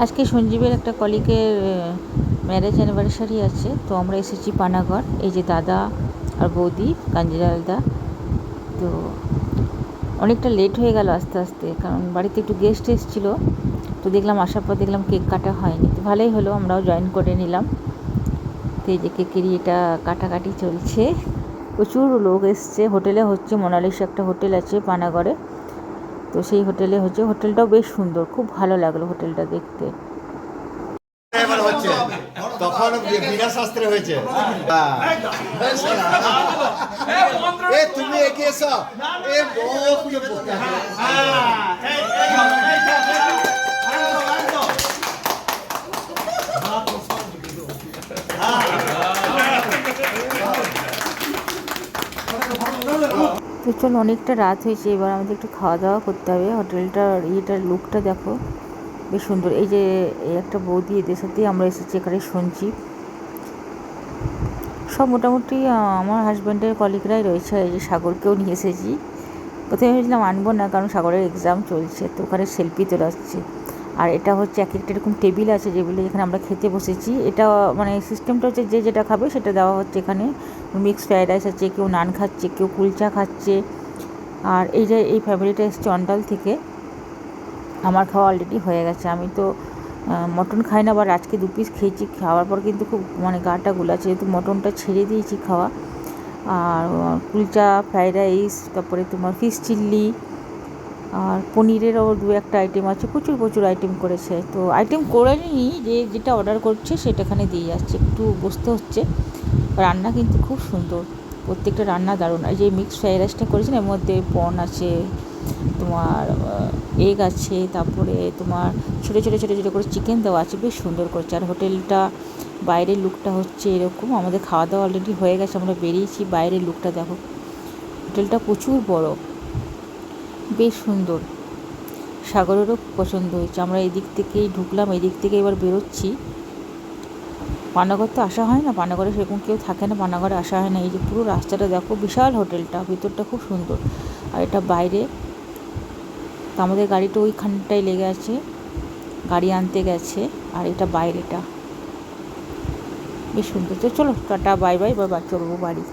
আজকে সঞ্জীবের একটা কলিগের marriage anniversary আছে, তো আমরা এসেছি পানাগড়। এই যে দাদা আর বৌদি, কাঞ্জিলালদা। তো অনেকটা লেট হয়ে গেল আস্তে আস্তে, কারণ বাড়িতে একটু গেস্ট এসেছিলো। তো দেখলাম, আসার পর দেখলাম কেক কাটা হয়নি, তো ভালোই হলো, আমরাও জয়েন করে নিলাম। তো এই যে কেকেরই এটা কাটাকাটি চলছে। প্রচুর লোক এসছে। হোটেলে হচ্ছে, মোনালিসা একটা হোটেল আছে পানাগড়ে, তো সেই হোটেলে হচ্ছে। হোটেলটাও বেশ সুন্দর, খুব ভালো লাগলো হোটেলটা দেখতে। তখন বিনা শাস্ত্রে হয়েছে। তুমি এগিয়ে এসো। তো চলো, অনেকটা রাত হয়েছে, এবার আমাদের একটু খাওয়া দাওয়া করতে হবে। হোটেলটার ইয়েটার লুকটা দেখো, বেশ সুন্দর। এই যে এই একটা বৌদি, এদের সাথেই আমরা এসেছি এখানে সঞ্জীব। সব মোটামুটি আমার হাজব্যান্ডের কলিগরাই রয়েছে। এই যে সাগরকেও নিয়ে এসেছি। প্রথমে ভেবেছিলাম আনবো না, কারণ সাগরের এক্সাম চলছে, তো ওখানে সেলফি তোলা হচ্ছে। আর এটা হচ্ছে এক একটা এরকম টেবিল আছে, যেগুলো এখানে আমরা খেতে বসেছি। এটা মানে সিস্টেমটা হচ্ছে, যে যেটা খাবে সেটা দেওয়া হচ্ছে এখানে। মিক্সড ফ্রাইড রাইস আছে, কেউ নান খাচ্ছে, কেউ কুলচা খাচ্ছে। আর এই যে এই ফ্যামিলিটা এসছে অন্ডাল থেকে। আমার খাওয়া অলরেডি হয়ে গেছে। আমি তো মটন খাই না, আবার আজকে 2 পিস খেয়েছি। খাওয়ার পর কিন্তু খুব মানে গাটা গুলাচ্ছে, যেহেতু মটনটা ছেড়ে দিয়েছি খাওয়া। আর কুলচা, ফ্রাইড রাইস, তারপরে তোমার ফিশ চিল্লি, আর পনিরেরও 2-1টা আইটেম আছে। প্রচুর প্রচুর আইটেম করেছে। তো আইটেম করে নিই, যে যেটা অর্ডার করছে সেটা এখানে দিয়ে যাচ্ছে, একটু বসতে হচ্ছে। রান্না কিন্তু খুব সুন্দর, প্রত্যেকটা রান্না দারুণ। এই যে মিক্সড ফ্রাইড রাইসটা করেছেন, এর মধ্যে পন আছে, তোমার এগ আছে, তারপরে তোমার ছোটো ছোটো ছোটো ছোটো করে চিকেন দেওয়া আছে, বেশ সুন্দর করছে। আর হোটেলটা বাইরের লুকটা হচ্ছে এরকম। আমাদের খাওয়া দাওয়া অলরেডি হয়ে গেছে, আমরা বেরিয়েছি। বাইরের লুকটা দেখো, হোটেলটা প্রচুর বড়, বেশ সুন্দর। সাগরেরও পছন্দ হয়েছে। আমরা এদিক থেকেই ঢুকলাম, এদিক থেকে এবার বেরোচ্ছি। পানাগড় তো আসা হয় না, পানাগড়ে সেরকম কেউ থাকে না, পানাগড়ে আসা হয় না। এই যে পুরো রাস্তাটা দেখো, বিশাল হোটেলটা, ভিতরটা খুব সুন্দর। আর এটা বাইরে। তো আমাদের গাড়িটা ওইখানটায় লেগে আছে, গাড়ি আনতে গেছে। আর এটা বাইরেটা বেশ সুন্দর। তো চলো, টাটা বাই বাই, এবার চলবো বাড়ি।